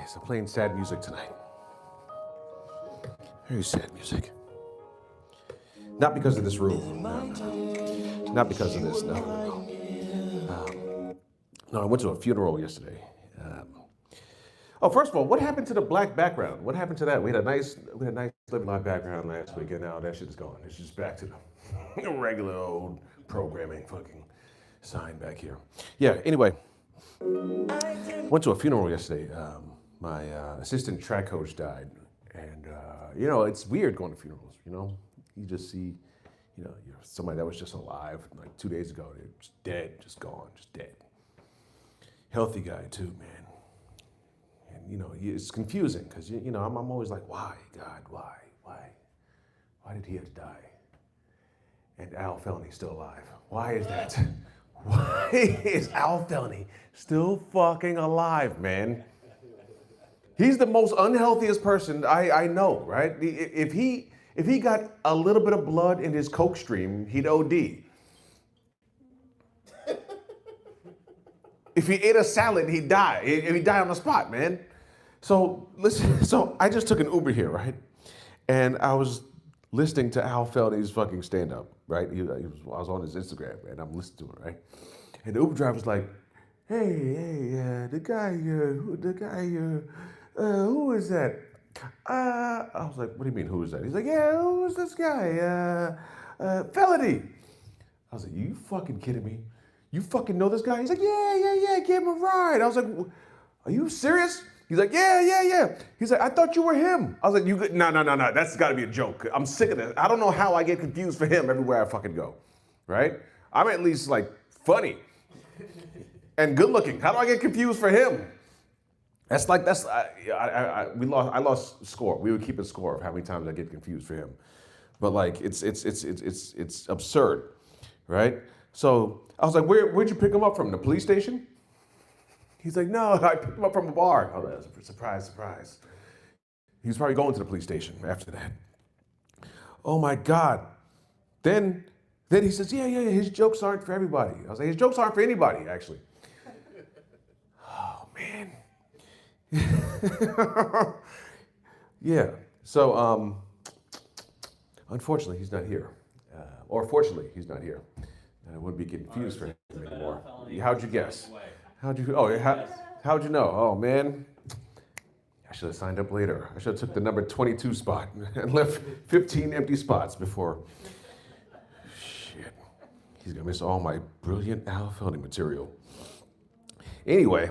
Yes, I'm playing sad music tonight. Very sad music. Not because of this room. No, no, no. Not because of this. No, no, no. No, I went to a funeral yesterday. Oh, first of all, what happened to the black background? What happened to that? We had a nice little black background last week, and now that shit is gone. It's just back to the regular old programming fucking sign back here. Yeah. Anyway, went to a funeral yesterday. My assistant track coach died, and you know it's weird going to funerals. You know, you just see, you know, somebody that was just alive like 2 days ago. They're just dead, just gone, just dead. Healthy guy too, man. And you know, it's confusing because you know I'm always like, why, God, why did he have to die? And Al Felony's still alive. Why is that? Why is Al Felony still fucking alive, man? He's the most unhealthiest person I know, right? If he got a little bit of blood in his coke stream, he'd OD. If he ate a salad, he'd die. He'd die on the spot, man. So listen, so I just took an Uber here, right? And I was listening to Al Felony's fucking stand-up, right? I was on his Instagram, and I'm listening to it, right? And the Uber driver's like, hey, the guy, who is that? I was like, what do you mean, who is that? He's like, yeah, who is this guy? Felony. I was like, you fucking kidding me? You fucking know this guy? He's like, yeah, gave him a ride. I was like, are you serious? He's like, yeah. He's like, I thought you were him. I was like, no, that's gotta be a joke. I'm sick of this. I don't know how I get confused for him everywhere I fucking go, right? I'm at least like funny and good looking. How do I get confused for him? I lost score. We would keep a score of how many times I get confused for him. But like, it's absurd, right? So I was like, where'd you pick him up from? The police station? He's like, no, I picked him up from a bar. Oh, that's a surprise. He was probably going to the police station after that. Oh my God. Then he says, yeah, his jokes aren't for everybody. I was like, his jokes aren't for anybody, actually. Oh, man. Yeah, so unfortunately, he's not here. Or fortunately, he's not here. And I wouldn't be getting confused for him anymore. How'd you guess? How'd you know? Oh, man. I should have signed up later. I should have took the number 22 spot and left 15 empty spots before. Shit. He's gonna miss all my brilliant Al Felony material. Anyway,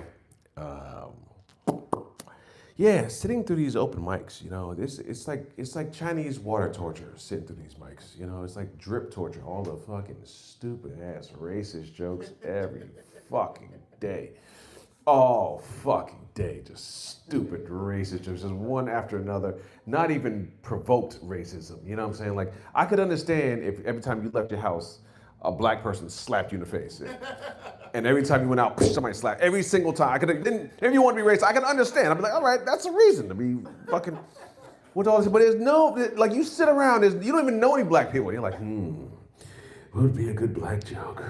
yeah, sitting through these open mics, you know, it's like Chinese water torture sitting through these mics. You know, it's like drip torture, all the fucking stupid ass racist jokes every fucking day. All fucking day, just stupid racist jokes, just one after another, not even provoked racism, you know what I'm saying? Like, I could understand if every time you left your house, a black person slapped you in the face. And every time you went out, somebody slapped. Every single time. If you want to be racist, I can understand. I'd be like, all right, that's a reason to be fucking, with all this. But there's no, like you sit around, you don't even know any black people. You're like, what would be a good black joke?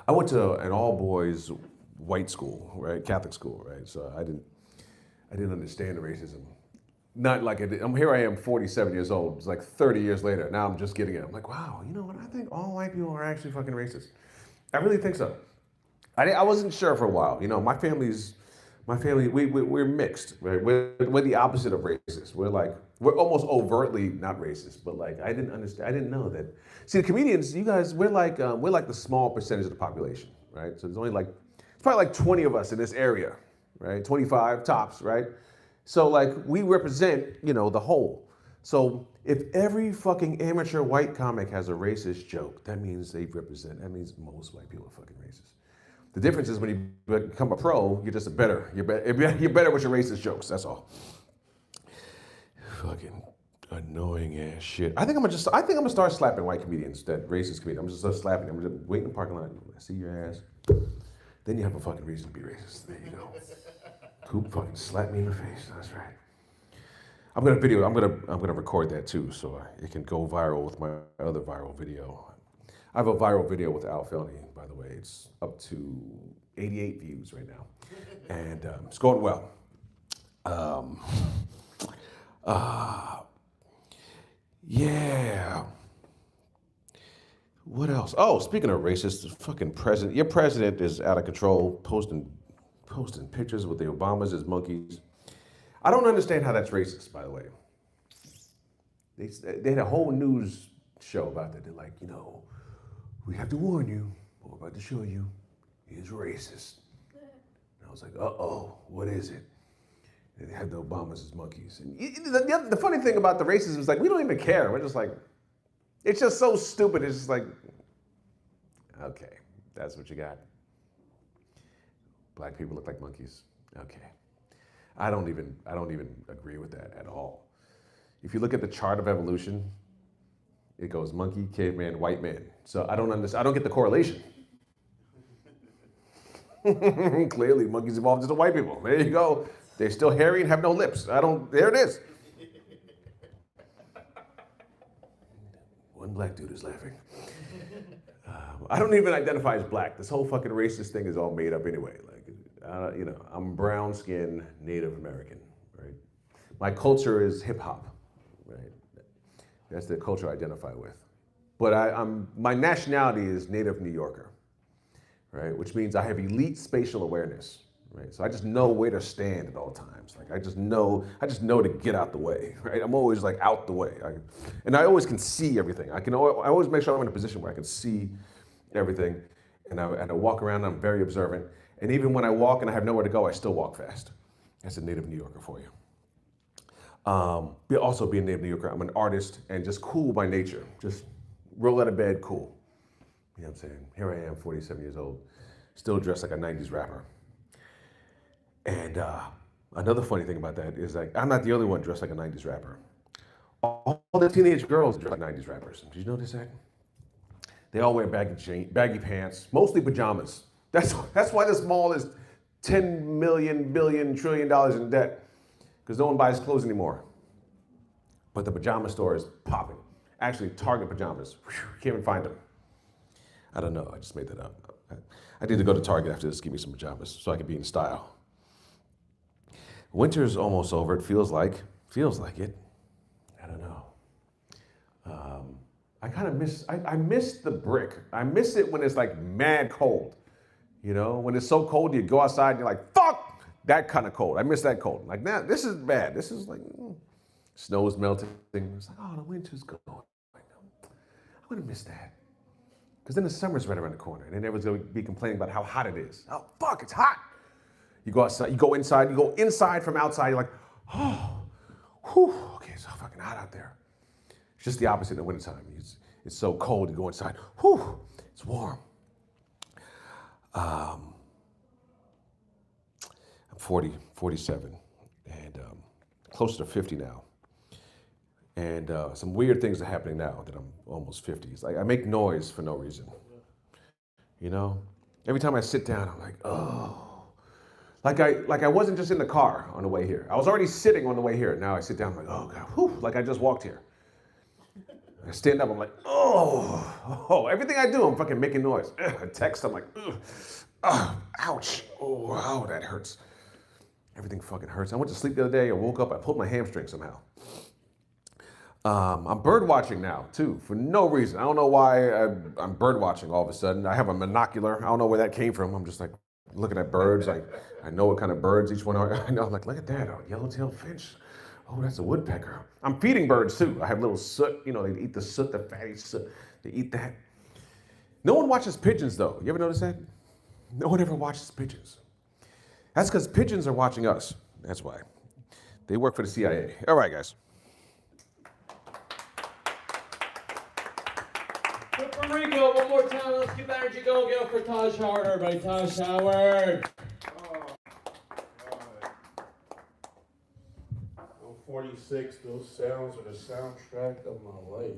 I went to an all-boys white school, right? Catholic school, right? So I didn't understand the racism. Not like here I am 47 years old. It's like 30 years later. Now I'm just getting it. I'm like, wow, you know what? I think all white people are actually fucking racist. I really think so. I wasn't sure for a while. You know, my family, we're mixed. Right? We're the opposite of racist. We're almost overtly not racist, but like I didn't understand. I didn't know that. See, the comedians, you guys, we're like the small percentage of the population, right? So there's only it's probably like 20 of us in this area, right? 25 tops, right? So like we represent, you know, the whole. So if every fucking amateur white comic has a racist joke, that means that means most white people are fucking racist. The difference is when you become a pro, you're just you're better with your racist jokes, that's all. Fucking annoying ass shit. I think I'm gonna start slapping white comedians, that racist comedians. I'm just start slapping them. I'm just waiting in the parking lot. I see your ass. Then you have a fucking reason to be racist. There you go. Coop fucking slapped me in the face. That's right. I'm gonna record that too, so it can go viral with my other viral video. I have a viral video with Al Felny, by the way. It's up to 88 views right now. And it's going well. Yeah. What else? Oh, speaking of racist, the fucking president. Your president is out of control, posting pictures with the Obamas as monkeys. I don't understand how that's racist, by the way. They had a whole news show about that. They're like, we have to warn you, what we're about to show you is racist. And I was like, uh-oh, what is it? And they had the Obamas as monkeys. And the funny thing about the racism is like, we don't even care. We're just like, it's just so stupid. It's just like, okay, that's what you got. Black people look like monkeys. Okay. I don't even agree with that at all. If you look at the chart of evolution, it goes monkey, caveman, white man. So I don't get the correlation. Clearly, monkeys evolved into white people. There you go. They're still hairy and have no lips. There it is. One black dude is laughing. I don't even identify as black. This whole fucking racist thing is all made up anyway. I'm brown skinned Native American, right? My culture is hip hop, right? That's the culture I identify with. But my nationality is Native New Yorker, right? Which means I have elite spatial awareness, right? So I just know where to stand at all times. Like I just know to get out the way, right? I'm always like out the way. And I always can see everything. I always make sure I'm in a position where I can see everything. And I walk around, I'm very observant. And even when I walk and I have nowhere to go, I still walk fast. That's a Native New Yorker for you. Also being a Native New Yorker, I'm an artist and just cool by nature. Just roll out of bed, cool. You know what I'm saying? Here I am, 47 years old, still dressed like a 90s rapper. And another funny thing about that is like, I'm not the only one dressed like a 90s rapper. All the teenage girls dress like 90s rappers. Did you notice that? They all wear baggy pants, mostly pajamas. That's why this mall is $10 million, billion, trillion in debt, because no one buys clothes anymore. But the pajama store is popping. Actually, Target pajamas, can't even find them. I don't know, I just made that up. I need to go to Target after this, give me some pajamas so I can be in style. Winter's almost over, it feels like it. I don't know. I kind of miss the brick. I miss it when it's like mad cold. When it's so cold, you go outside and you're like, fuck, that kind of cold. I miss that cold. Like, now, this is bad. This is like, snow's melting. It's like, oh, the winter's going. I'm going to miss that. Because then the summer's right around the corner. And then everyone's going to be complaining about how hot it is. Oh, fuck, it's hot. You go outside, you go inside from outside. You're like, oh, whew, okay, it's so fucking hot out there. It's just the opposite in the wintertime. It's so cold, you go inside, whew, it's warm. I'm 47, and closer to 50 now. And some weird things are happening now that I'm almost 50. It's like I make noise for no reason. Every time I sit down, I'm like, oh. Like I wasn't just in the car on the way here. I was already sitting on the way here. Now I sit down, I'm like, oh God, whew, like I just walked here. I stand up, I'm like, oh, everything I do, I'm fucking making noise. I text, I'm like, ouch, oh, wow, that hurts. Everything fucking hurts. I went to sleep the other day, I woke up, I pulled my hamstring somehow. I'm bird watching now, too, for no reason. I don't know why I'm bird watching all of a sudden. I have a monocular, I don't know where that came from. I'm just like looking at birds, I know what kind of birds each one are. I know, I'm like, look at that, a yellow-tailed finch. Oh, that's a woodpecker. I'm feeding birds too. I have little soot, they eat the soot, the fatty soot. They eat that. No one watches pigeons though. You ever notice that? No one ever watches pigeons. That's because pigeons are watching us. That's why. They work for the CIA. All right, guys. For REGO, one more time. Let's keep that energy going. Get up for Taj Howard, everybody. Taj Howard. 46, those sounds are the soundtrack of my life.